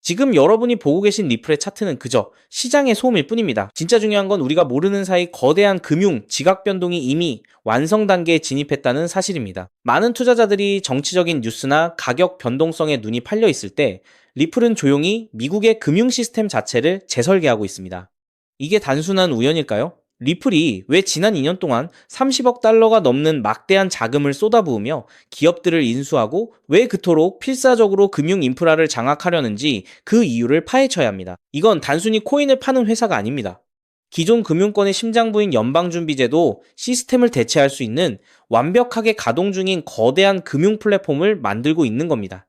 지금 여러분이 보고 계신 리플의 차트는 그저 시장의 소음일 뿐입니다. 진짜 중요한 건 우리가 모르는 사이 거대한 금융, 지각 변동이 이미 완성 단계에 진입했다는 사실입니다. 많은 투자자들이 정치적인 뉴스나 가격 변동성에 눈이 팔려 있을 때 리플은 조용히 미국의 금융 시스템 자체를 재설계하고 있습니다. 이게 단순한 우연일까요? 리플이 왜 지난 2년 동안 30억 달러가 넘는 막대한 자금을 쏟아부으며 기업들을 인수하고 왜 그토록 필사적으로 금융 인프라를 장악하려는지 그 이유를 파헤쳐야 합니다. 이건 단순히 코인을 파는 회사가 아닙니다. 기존 금융권의 심장부인 연방준비제도 시스템을 대체할 수 있는 완벽하게 가동 중인 거대한 금융 플랫폼을 만들고 있는 겁니다.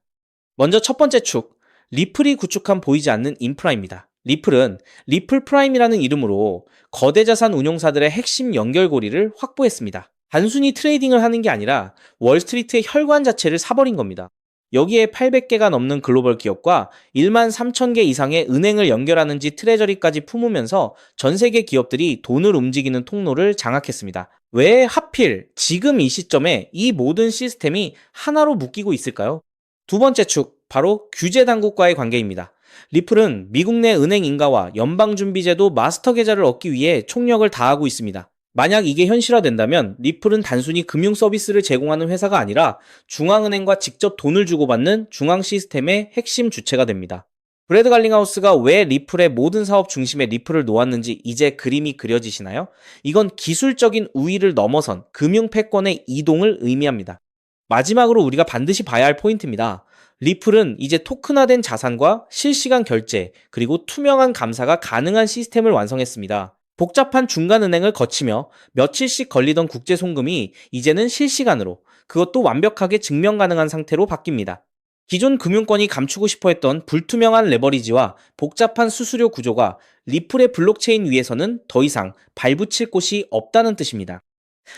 먼저 첫 번째 축, 리플이 구축한 보이지 않는 인프라입니다. 리플은 리플 프라임이라는 이름으로 거대 자산 운용사들의 핵심 연결고리를 확보했습니다. 단순히 트레이딩을 하는 게 아니라 월스트리트의 혈관 자체를 사버린 겁니다. 여기에 800개가 넘는 글로벌 기업과 1만 3천 개 이상의 은행을 연결하는지 트레저리까지 품으면서 전 세계 기업들이 돈을 움직이는 통로를 장악했습니다. 왜 하필 지금 이 시점에 이 모든 시스템이 하나로 묶이고 있을까요? 두 번째 축, 바로 규제 당국과의 관계입니다. 리플은 미국 내 은행 인가와 연방준비제도 마스터 계좌를 얻기 위해 총력을 다하고 있습니다. 만약 이게 현실화된다면 리플은 단순히 금융 서비스를 제공하는 회사가 아니라 중앙은행과 직접 돈을 주고받는 중앙 시스템의 핵심 주체가 됩니다. 브래드 갈링하우스가 왜 리플의 모든 사업 중심에 리플을 놓았는지 이제 그림이 그려지시나요? 이건 기술적인 우위를 넘어선 금융 패권의 이동을 의미합니다. 마지막으로 우리가 반드시 봐야 할 포인트입니다. 리플은 이제 토큰화된 자산과 실시간 결제, 그리고 투명한 감사가 가능한 시스템을 완성했습니다. 복잡한 중간은행을 거치며 며칠씩 걸리던 국제 송금이 이제는 실시간으로, 그것도 완벽하게 증명 가능한 상태로 바뀝니다. 기존 금융권이 감추고 싶어 했던 불투명한 레버리지와 복잡한 수수료 구조가 리플의 블록체인 위에서는 더 이상 발붙일 곳이 없다는 뜻입니다.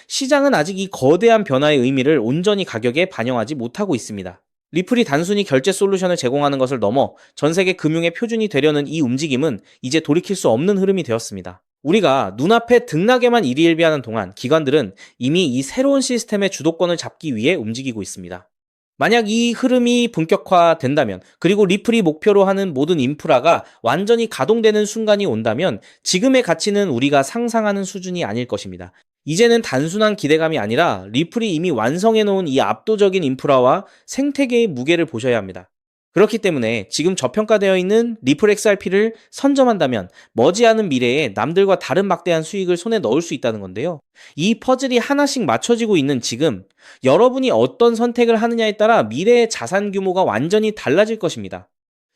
시장은 아직 이 거대한 변화의 의미를 온전히 가격에 반영하지 못하고 있습니다. 리플이 단순히 결제 솔루션을 제공하는 것을 넘어 전 세계 금융의 표준이 되려는 이 움직임은 이제 돌이킬 수 없는 흐름이 되었습니다. 우리가 눈앞에 등락에만 일희일비하는 동안 기관들은 이미 이 새로운 시스템의 주도권을 잡기 위해 움직이고 있습니다. 만약 이 흐름이 본격화된다면, 그리고 리플이 목표로 하는 모든 인프라가 완전히 가동되는 순간이 온다면 지금의 가치는 우리가 상상하는 수준이 아닐 것입니다. 이제는 단순한 기대감이 아니라 리플이 이미 완성해놓은 이 압도적인 인프라와 생태계의 무게를 보셔야 합니다. 그렇기 때문에 지금 저평가되어 있는 리플 XRP를 선점한다면 머지않은 미래에 남들과 다른 막대한 수익을 손에 넣을 수 있다는 건데요. 이 퍼즐이 하나씩 맞춰지고 있는 지금, 여러분이 어떤 선택을 하느냐에 따라 미래의 자산 규모가 완전히 달라질 것입니다.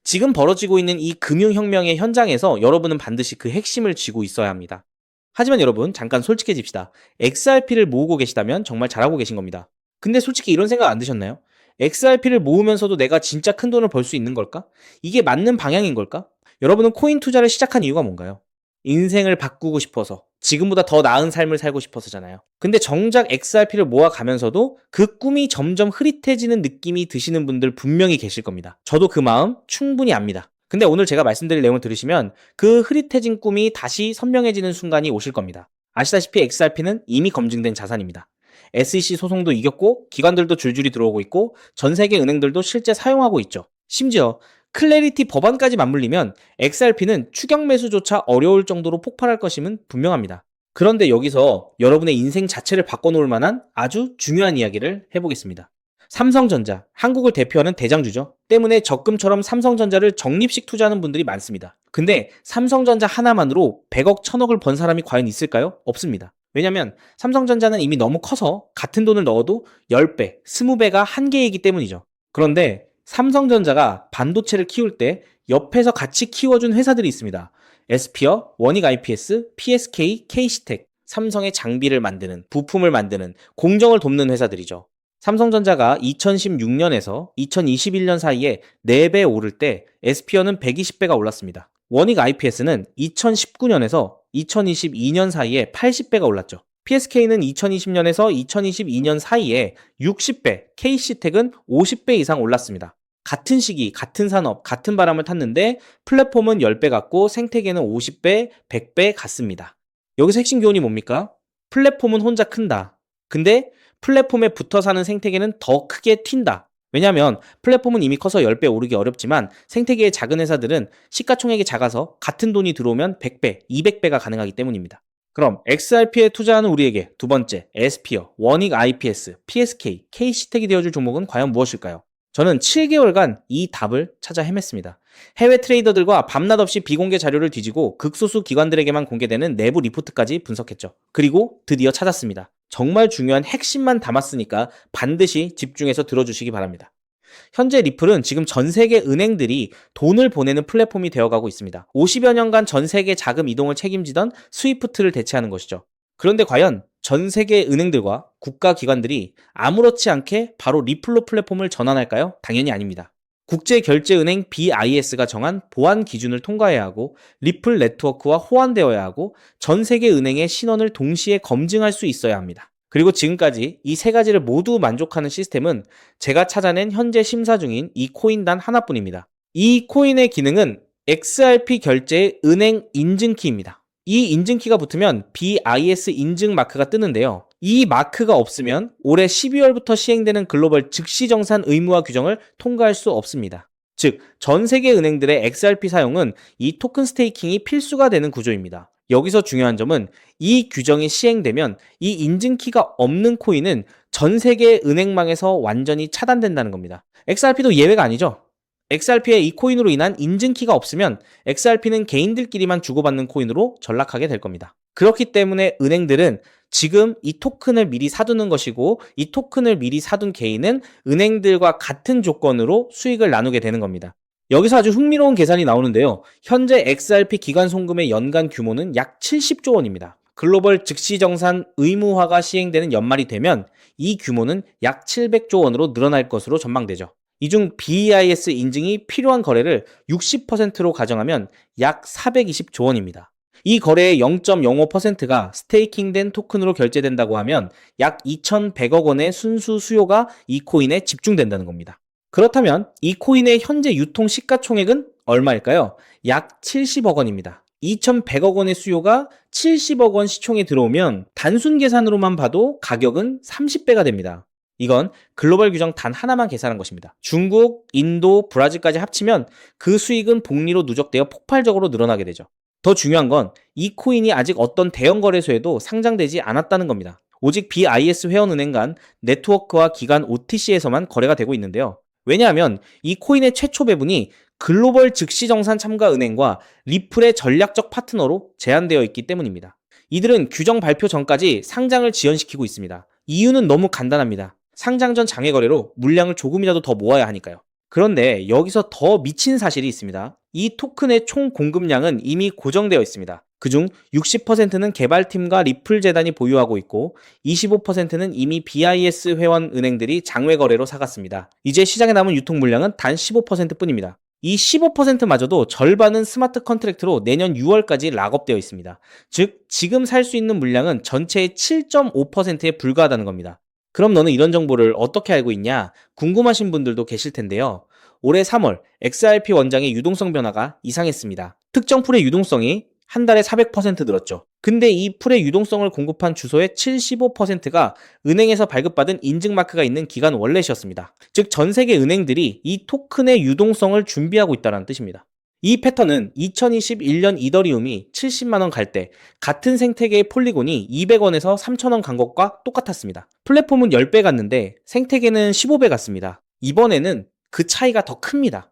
지금 벌어지고 있는 이 금융혁명의 현장에서 여러분은 반드시 그 핵심을 쥐고 있어야 합니다. 하지만 여러분, 잠깐 솔직해집시다. XRP를 모으고 계시다면 정말 잘하고 계신 겁니다. 근데 솔직히 이런 생각 안 드셨나요? XRP를 모으면서도 내가 진짜 큰 돈을 벌 수 있는 걸까? 이게 맞는 방향인 걸까? 여러분은 코인 투자를 시작한 이유가 뭔가요? 인생을 바꾸고 싶어서, 지금보다 더 나은 삶을 살고 싶어서잖아요. 근데 정작 XRP를 모아가면서도 그 꿈이 점점 흐릿해지는 느낌이 드시는 분들 분명히 계실 겁니다. 저도 그 마음 충분히 압니다. 근데 오늘 제가 말씀드릴 내용을 들으시면 그 흐릿해진 꿈이 다시 선명해지는 순간이 오실 겁니다. 아시다시피 XRP는 이미 검증된 자산입니다. SEC 소송도 이겼고 기관들도 줄줄이 들어오고 있고 전 세계 은행들도 실제 사용하고 있죠. 심지어 클래리티 법안까지 맞물리면 XRP는 추격 매수조차 어려울 정도로 폭발할 것임은 분명합니다. 그런데 여기서 여러분의 인생 자체를 바꿔놓을 만한 아주 중요한 이야기를 해보겠습니다. 삼성전자, 한국을 대표하는 대장주죠. 때문에 적금처럼 삼성전자를 적립식 투자하는 분들이 많습니다. 근데 삼성전자 하나만으로 100억, 1000억을 번 사람이 과연 있을까요? 없습니다. 왜냐면 삼성전자는 이미 너무 커서 같은 돈을 넣어도 10배, 20배가 한계이기 때문이죠. 그런데 삼성전자가 반도체를 키울 때 옆에서 같이 키워준 회사들이 있습니다. 에스피어, 원익 IPS, PSK, K시텍, 삼성의 장비를 만드는, 부품을 만드는, 공정을 돕는 회사들이죠. 삼성전자가 2016년에서 2021년 사이에 4배 오를 때 에스피어는 120배가 올랐습니다. 원익 IPS는 2019년에서 2022년 사이에 80배가 올랐죠. PSK는 2020년에서 2022년 사이에 60배, K시텍은 50배 이상 올랐습니다. 같은 시기, 같은 산업, 같은 바람을 탔는데 플랫폼은 10배 같고 생태계는 50배, 100배 같습니다. 여기서 핵심 교훈이 뭡니까? 플랫폼은 혼자 큰다. 근데 플랫폼에 붙어 사는 생태계는 더 크게 튄다. 왜냐하면 플랫폼은 이미 커서 10배 오르기 어렵지만 생태계의 작은 회사들은 시가총액이 작아서 같은 돈이 들어오면 100배, 200배가 가능하기 때문입니다. 그럼 XRP에 투자하는 우리에게 두 번째, 에스피어, 원익 IPS, PSK, K시텍이 되어줄 종목은 과연 무엇일까요? 저는 7개월간 이 답을 찾아 헤맸습니다. 해외 트레이더들과 밤낮 없이 비공개 자료를 뒤지고 극소수 기관들에게만 공개되는 내부 리포트까지 분석했죠. 그리고 드디어 찾았습니다. 정말 중요한 핵심만 담았으니까 반드시 집중해서 들어주시기 바랍니다. 현재 리플은 지금 전 세계 은행들이 돈을 보내는 플랫폼이 되어가고 있습니다. 50여 년간 전 세계 자금 이동을 책임지던 스위프트를 대체하는 것이죠. 그런데 과연 전 세계 은행들과 국가기관들이 아무렇지 않게 바로 리플로 플랫폼을 전환할까요? 당연히 아닙니다. 국제결제은행 BIS가 정한 보안 기준을 통과해야 하고 리플 네트워크와 호환되어야 하고 전 세계 은행의 신원을 동시에 검증할 수 있어야 합니다. 그리고 지금까지 이 세 가지를 모두 만족하는 시스템은 제가 찾아낸 현재 심사 중인 이 코인 단 하나뿐입니다. 이 코인의 기능은 XRP 결제의 은행 인증키입니다. 이 인증키가 붙으면 BIS 인증 마크가 뜨는데요. 이 마크가 없으면 올해 12월부터 시행되는 글로벌 즉시정산 의무화 규정을 통과할 수 없습니다. 즉, 전 세계 은행들의 XRP 사용은 이 토큰 스테이킹이 필수가 되는 구조입니다. 여기서 중요한 점은 이 규정이 시행되면 이 인증키가 없는 코인은 전 세계 은행망에서 완전히 차단된다는 겁니다. XRP도 예외가 아니죠. XRP의 이 코인으로 인한 인증키가 없으면 XRP는 개인들끼리만 주고받는 코인으로 전락하게 될 겁니다. 그렇기 때문에 은행들은 지금 이 토큰을 미리 사두는 것이고 이 토큰을 미리 사둔 개인은 은행들과 같은 조건으로 수익을 나누게 되는 겁니다. 여기서 아주 흥미로운 계산이 나오는데요. 현재 XRP 기관 송금의 연간 규모는 약 70조 원입니다. 글로벌 즉시정산 의무화가 시행되는 연말이 되면 이 규모는 약 700조 원으로 늘어날 것으로 전망되죠. 이 중 BIS 인증이 필요한 거래를 60%로 가정하면 약 420조 원입니다. 이 거래의 0.05%가 스테이킹된 토큰으로 결제된다고 하면 약 2,100억 원의 순수 수요가 이 코인에 집중된다는 겁니다. 그렇다면 이 코인의 현재 유통 시가총액은 얼마일까요? 약 70억 원입니다. 2,100억 원의 수요가 70억 원 시총에 들어오면 단순 계산으로만 봐도 가격은 30배가 됩니다. 이건 글로벌 규정 단 하나만 계산한 것입니다. 중국, 인도, 브라질까지 합치면 그 수익은 복리로 누적되어 폭발적으로 늘어나게 되죠. 더 중요한 건 이 코인이 아직 어떤 대형 거래소에도 상장되지 않았다는 겁니다. 오직 BIS 회원은행 간 네트워크와 기관 OTC에서만 거래가 되고 있는데요. 왜냐하면 이 코인의 최초 배분이 글로벌 즉시정산 참가 은행과 리플의 전략적 파트너로 제한되어 있기 때문입니다. 이들은 규정 발표 전까지 상장을 지연시키고 있습니다. 이유는 너무 간단합니다. 상장 전 장외 거래로 물량을 조금이라도 더 모아야 하니까요. 그런데 여기서 더 미친 사실이 있습니다. 이 토큰의 총 공급량은 이미 고정되어 있습니다. 그중 60%는 개발팀과 리플 재단이 보유하고 있고 25%는 이미 BIS 회원 은행들이 장외 거래로 사갔습니다. 이제 시장에 남은 유통 물량은 단 15%뿐입니다. 이 15%마저도 절반은 스마트 컨트랙트로 내년 6월까지 락업되어 있습니다. 즉, 지금 살 수 있는 물량은 전체의 7.5%에 불과하다는 겁니다. 그럼 너는 이런 정보를 어떻게 알고 있냐? 궁금하신 분들도 계실 텐데요. 올해 3월 XRP 원장의 유동성 변화가 이상했습니다. 특정 풀의 유동성이 한 달에 400% 늘었죠. 근데 이 풀의 유동성을 공급한 주소의 75%가 은행에서 발급받은 인증마크가 있는 기관 월렛이었습니다. 즉, 전 세계 은행들이 이 토큰의 유동성을 준비하고 있다는 뜻입니다. 이 패턴은 2021년 이더리움이 70만원 갈 때 같은 생태계의 폴리곤이 200원에서 3,000원 간 것과 똑같았습니다. 플랫폼은 10배 갔는데 생태계는 15배 갔습니다. 이번에는 그 차이가 더 큽니다.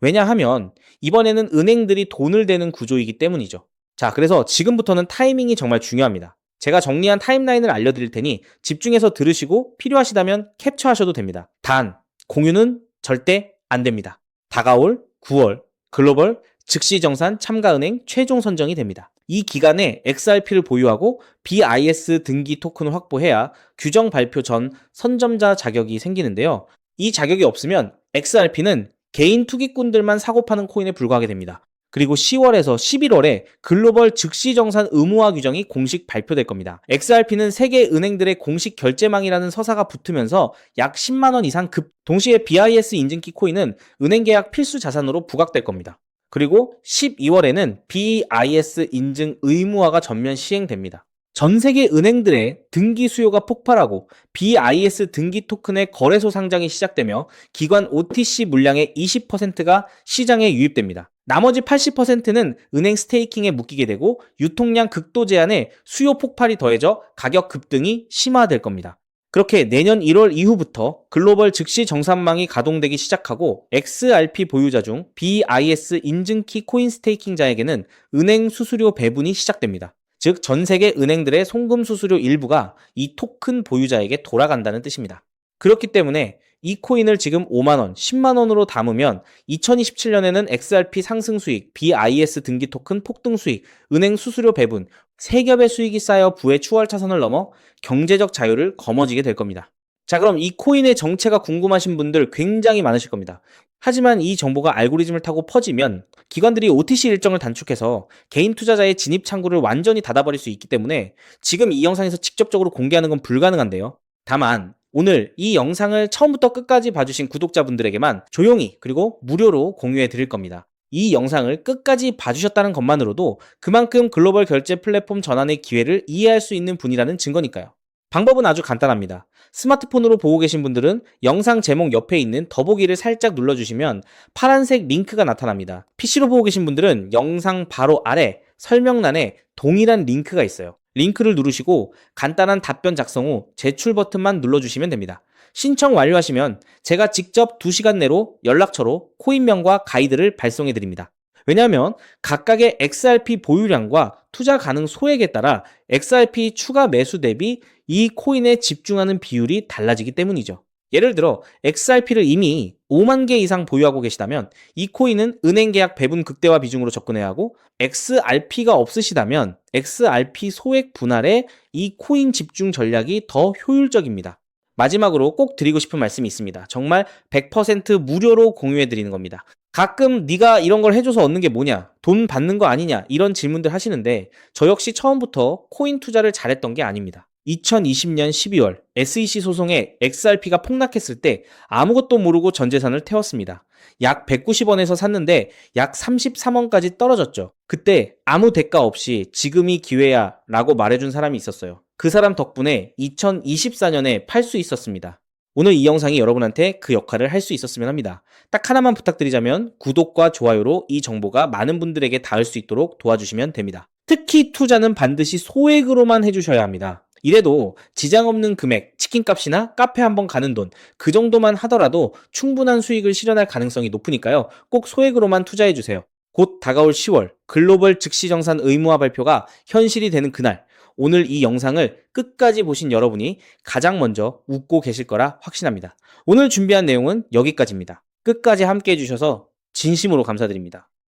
왜냐하면 이번에는 은행들이 돈을 대는 구조이기 때문이죠. 자, 그래서 지금부터는 타이밍이 정말 중요합니다. 제가 정리한 타임라인을 알려드릴 테니 집중해서 들으시고 필요하시다면 캡처하셔도 됩니다. 단, 공유는 절대 안 됩니다. 다가올 9월 글로벌 즉시정산 참가은행 최종 선정이 됩니다. 이 기간에 XRP를 보유하고 BIS 등기 토큰을 확보해야 규정 발표 전 선점자 자격이 생기는데요. 이 자격이 없으면 XRP는 개인 투기꾼들만 사고 파는 코인에 불과하게 됩니다. 그리고 10월에서 11월에 글로벌 즉시정산 의무화 규정이 공식 발표될 겁니다. XRP는 세계 은행들의 공식 결제망이라는 서사가 붙으면서 약 10만원 이상 급, 동시에 BIS 인증키 코인은 은행 계약 필수 자산으로 부각될 겁니다. 그리고 12월에는 BIS 인증 의무화가 전면 시행됩니다. 전 세계 은행들의 등기 수요가 폭발하고 BIS 등기 토큰의 거래소 상장이 시작되며 기관 OTC 물량의 20%가 시장에 유입됩니다. 나머지 80%는 은행 스테이킹에 묶이게 되고 유통량 극도 제한에 수요 폭발이 더해져 가격 급등이 심화될 겁니다. 그렇게 내년 1월 이후부터 글로벌 즉시 정산망이 가동되기 시작하고 XRP 보유자 중 BIS 인증키 코인 스테이킹자에게는 은행 수수료 배분이 시작됩니다. 즉, 전 세계 은행들의 송금 수수료 일부가 이 토큰 보유자에게 돌아간다는 뜻입니다. 그렇기 때문에 이 코인을 지금 5만원, 10만원으로 담으면 2027년에는 XRP 상승 수익, BIS 등기 토큰 폭등 수익, 은행 수수료 배분, 세 겹의 수익이 쌓여 부의 추월 차선을 넘어 경제적 자유를 거머쥐게 될 겁니다. 자, 그럼 이 코인의 정체가 궁금하신 분들 굉장히 많으실 겁니다. 하지만 이 정보가 알고리즘을 타고 퍼지면 기관들이 OTC 일정을 단축해서 개인 투자자의 진입 창구를 완전히 닫아버릴 수 있기 때문에 지금 이 영상에서 직접적으로 공개하는 건 불가능한데요. 다만 오늘 이 영상을 처음부터 끝까지 봐주신 구독자분들에게만 조용히 그리고 무료로 공유해 드릴 겁니다. 이 영상을 끝까지 봐주셨다는 것만으로도 그만큼 글로벌 결제 플랫폼 전환의 기회를 이해할 수 있는 분이라는 증거니까요. 방법은 아주 간단합니다. 스마트폰으로 보고 계신 분들은 영상 제목 옆에 있는 더보기를 살짝 눌러주시면 파란색 링크가 나타납니다. PC로 보고 계신 분들은 영상 바로 아래 설명란에 동일한 링크가 있어요. 링크를 누르시고 간단한 답변 작성 후 제출 버튼만 눌러주시면 됩니다. 신청 완료하시면 제가 직접 2시간 내로 연락처로 코인명과 가이드를 발송해 드립니다. 왜냐하면 각각의 XRP 보유량과 투자 가능 소액에 따라 XRP 추가 매수 대비 이 코인에 집중하는 비율이 달라지기 때문이죠. 예를 들어 XRP를 이미 5만 개 이상 보유하고 계시다면 이 코인은 은행 계약 배분 극대화 비중으로 접근해야 하고, XRP가 없으시다면 XRP 소액 분할에 이 코인 집중 전략이 더 효율적입니다. 마지막으로 꼭 드리고 싶은 말씀이 있습니다. 정말 100% 무료로 공유해 드리는 겁니다. 가끔 네가 이런 걸 해줘서 얻는 게 뭐냐, 돈 받는 거 아니냐, 이런 질문들 하시는데 저 역시 처음부터 코인 투자를 잘했던 게 아닙니다. 2020년 12월 SEC 소송에 XRP가 폭락했을 때 아무것도 모르고 전 재산을 태웠습니다. 약 190원에서 샀는데 약 33원까지 떨어졌죠. 그때 아무 대가 없이 지금이 기회야 라고 말해준 사람이 있었어요. 그 사람 덕분에 2024년에 팔 수 있었습니다. 오늘 이 영상이 여러분한테 그 역할을 할 수 있었으면 합니다. 딱 하나만 부탁드리자면 구독과 좋아요로 이 정보가 많은 분들에게 닿을 수 있도록 도와주시면 됩니다. 특히 투자는 반드시 소액으로만 해주셔야 합니다. 이래도 지장 없는 금액, 치킨값이나 카페 한번 가는 돈, 그 정도만 하더라도 충분한 수익을 실현할 가능성이 높으니까요. 꼭 소액으로만 투자해주세요. 곧 다가올 10월 글로벌 즉시정산 의무화 발표가 현실이 되는 그날, 오늘 이 영상을 끝까지 보신 여러분이 가장 먼저 웃고 계실 거라 확신합니다. 오늘 준비한 내용은 여기까지입니다. 끝까지 함께 해주셔서 진심으로 감사드립니다.